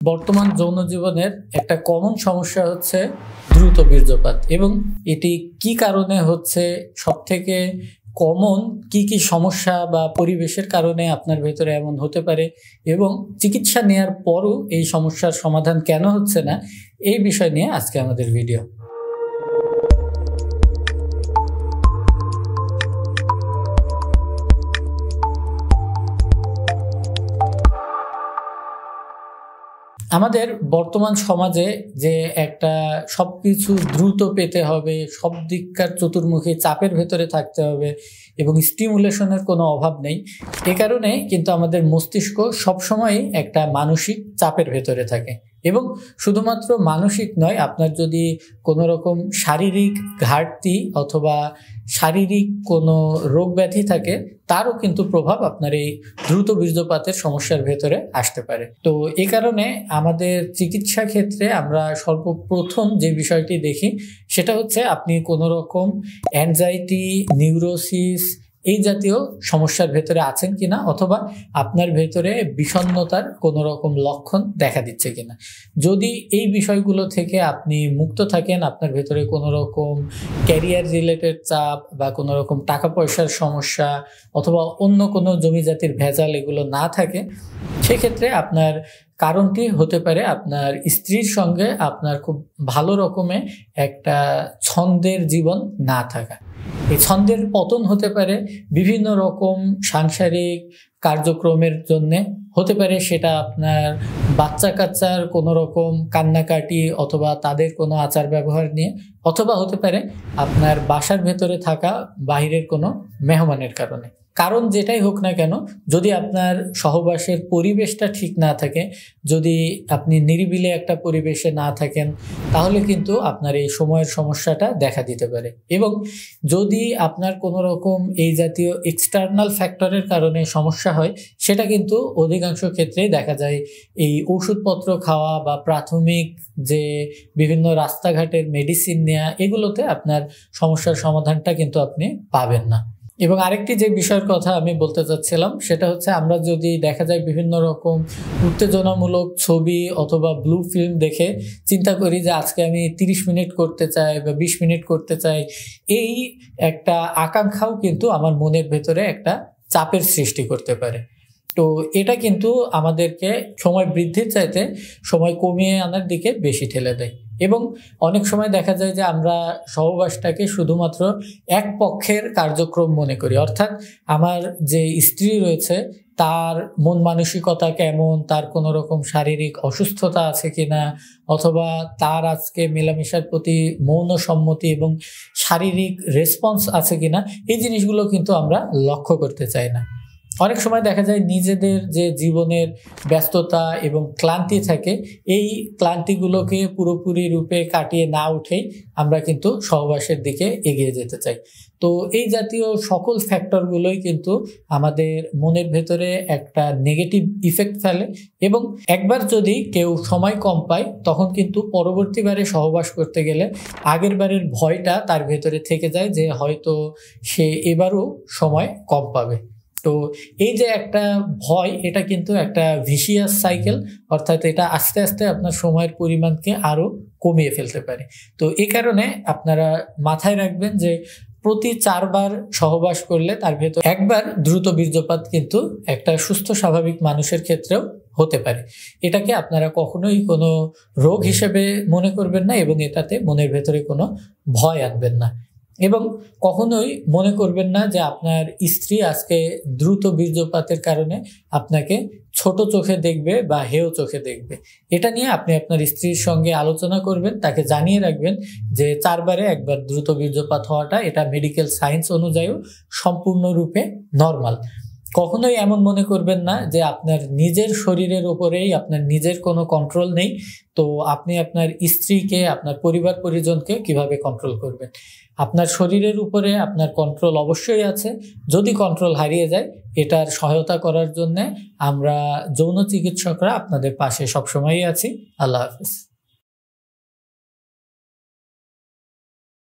বর্তমান যৌন জীবনের একটা কমন সমস্যা হচ্ছে দ্রুত বীর্যপাত এবং এটি কি কারণে হচ্ছে, সবথেকে কমন কি কি সমস্যা বা পরিবেশের কারণে আপনার ভেতরে এমন হতে পারে এবং চিকিৎসা নেওয়ার পরও এই সমস্যার সমাধান কেন হচ্ছে না, এই বিষয় নিয়ে আজকে আমাদের ভিডিও। আমাদের বর্তমান সমাজে যে একটা সবকিছু দ্রুত পেতে হবে, সব দিককার চতুর্মুখী চাপের ভেতরে থাকতে হবে এবং স্টিমুলেশনের কোনো অভাব নেই, এ কারণে কিন্তু আমাদের মস্তিষ্ক সবসময়ই একটা মানসিক চাপের ভেতরে থাকে। এবং শুধুমাত্র মানসিক নয়, আপনার যদি কোনো রকম শারীরিক ঘাটতি অথবা শারীরিক কোনো রোগ ব্যাধি থাকে, তারও কিন্তু প্রভাব আপনার এই দ্রুত বীর্যপাতের সমস্যার ভেতরে আসতে পারে। তো এই কারণে আমাদের চিকিৎসা ক্ষেত্রে আমরা সর্বপ্রথম যে বিষয়টি দেখি সেটা হচ্ছে আপনি কোনো রকম অ্যাংজাইটি, নিউরোসিস এই জাতীয় সমস্যার ভেতরে আছেন কিনা, অথবা আপনার ভেতরে বিষণ্ণতার কোনো রকম লক্ষণ দেখা দিচ্ছে কিনা। যদি এই বিষয়গুলো থেকে আপনি মুক্ত থাকেন, আপনার ভেতরে কোনো রকম ক্যারিয়ার রিলেটেড চাপ বা কোনো রকম টাকা পয়সার সমস্যা অথবা অন্য কোনো জমি জাতির ভেজাল এগুলো না থাকে, সেক্ষেত্রে আপনার কারণটি হতে পারে আপনার স্ত্রীর সঙ্গে আপনার খুব ভালো রকমের একটা ছন্দের জীবন না থাকা। এই ছন্দের পতন হতে পারে বিভিন্ন রকম সাংসারিক কার্যক্রমের জন্যে, হতে পারে সেটা আপনার বাচ্চা কাচ্চার কোনো রকম কান্নাকাটি অথবা তাদের কোনো আচার ব্যবহার নিয়ে, অথবা হতে পারে আপনার বাসার ভেতরে থাকা বাহিরের কোনো মেহমানের কারণে। কারণ যেটাই হোক না কেন, যদি আপনার সহবাসের পরিবেশটা ঠিক না থাকে, যদি আপনি নিরিবিলি একটা পরিবেশে না থাকেন, তাহলে কিন্তু আপনার এই সময়ের সমস্যাটা দেখা দিতে পারে। এবং যদি আপনার কোনো রকম এই জাতীয় এক্সটার্নাল ফ্যাক্টরের কারণে সমস্যা হয়, সেটা কিন্তু অধিকাংশ ক্ষেত্রেই দেখা যায় এই ওষুধপত্র খাওয়া বা প্রাথমিক যে বিভিন্ন রাস্তাঘাটের মেডিসিন নেওয়া, এগুলোতে আপনার সমস্যার সমাধানটা কিন্তু আপনি পাবেন না। এবং আরেকটি যে বিষয়ের কথা আমি বলতে চাচ্ছিলাম সেটা হচ্ছে, আমরা যদি দেখা যায় বিভিন্ন রকম উত্তেজনামূলক ছবি অথবা ব্লু ফিল্ম দেখে চিন্তা করি যে আজকে আমি 30 মিনিট করতে চাই বা 20 মিনিট করতে চাই, এই একটা আকাঙ্ক্ষাও কিন্তু আমার মনের ভেতরে একটা চাপের সৃষ্টি করতে পারে। তো এটা কিন্তু আমাদেরকে সময় বৃদ্ধির চাইতে সময় কমিয়ে আনার দিকে বেশি ঠেলে দেয়। এবং অনেক সময় দেখা যায় যে আমরা সহবাসটাকে শুধুমাত্র এক পক্ষের কার্যক্রম মনে করি, অর্থাৎ আমার যে স্ত্রী রয়েছে তার মন মানসিকতা কেমন, তার কোনো রকম শারীরিক অসুস্থতা আছে কিনা, অথবা তার আজকে মেলামেশার প্রতি মৌন সম্মতি এবং শারীরিক রেসপন্স আছে কিনা, এই জিনিসগুলো কিন্তু আমরা লক্ষ্য করতে চাই না। অনেক সময় দেখা যায় নিজেদের যে জীবনের ব্যস্ততা এবং ক্লান্তি থাকে, এই ক্লান্তিগুলোকে পুরোপুরি রূপে কাটিয়ে না উঠেই আমরা কিন্তু সহবাসের দিকে এগিয়ে যেতে চাই। তো এই জাতীয় সকল ফ্যাক্টরগুলোই কিন্তু আমাদের মনের ভেতরে একটা নেগেটিভ ইফেক্ট ফেলে। এবং একবার যদি কেউ সময় কম পায়, তখন কিন্তু পরবর্তীবারে সহবাস করতে গেলে আগের বারের ভয়টা তার ভেতরে থেকে যায় যে হয়তো সে এবারও সময় কম পাবে। তো এই যে একটা ভয়, এটা কিন্তু একটা ভিশিয়াস সাইকেল, অর্থাৎ এটা আস্তে আস্তে আপনার সময়ের পরিমাণকে আরো কমিয়ে ফেলতে পারে। তো এই কারণে আপনারা মাথায় রাখবেন যে প্রতি 4 বার সহবাস করলে তার ভেতর একবার দ্রুত বীর্যপাত কিন্তু একটা সুস্থ স্বাভাবিক মানুষের ক্ষেত্রেও হতে পারে। এটাকে আপনারা কখনোই কোনো রোগ হিসেবে মনে করবেন না এবং এটাতে মনের ভেতরে কোনো ভয় আনবেন না। এবং কখনোই মনে করবেন না যে আপনার স্ত্রী আজকে দ্রুত বীর্যপাতের কারণে আপনাকে ছোট চোখে দেখবে বা হেয় চোখে দেখবে। এটা নিয়ে আপনি আপনার স্ত্রীর সঙ্গে আলোচনা করবেন, তাকে জানিয়ে রাখবেন যে 4 বারে একবার দ্রুত বীর্যপাত হওয়াটা এটা মেডিকেল সায়েন্স অনুযায়ীও সম্পূর্ণরূপে নর্মাল। কখনোই এমন মনে করবেন না যে আপনার নিজের শরীরের উপরেই আপনার নিজের কোনো কন্ট্রোল নেই, তো আপনি আপনার স্ত্রীকে, আপনার পরিবার পরিজনকে কিভাবে কন্ট্রোল করবেন। আপনার শরীরের উপরে আপনার কন্ট্রোল অবশ্যই আছে। যদি কন্ট্রোল হারিয়ে যায়, এটার সহায়তা করার জন্য আমরা যৌন চিকিৎসকরা আপনাদের পাশে সবসময়ই আছি। আল্লাহ হাফেজ।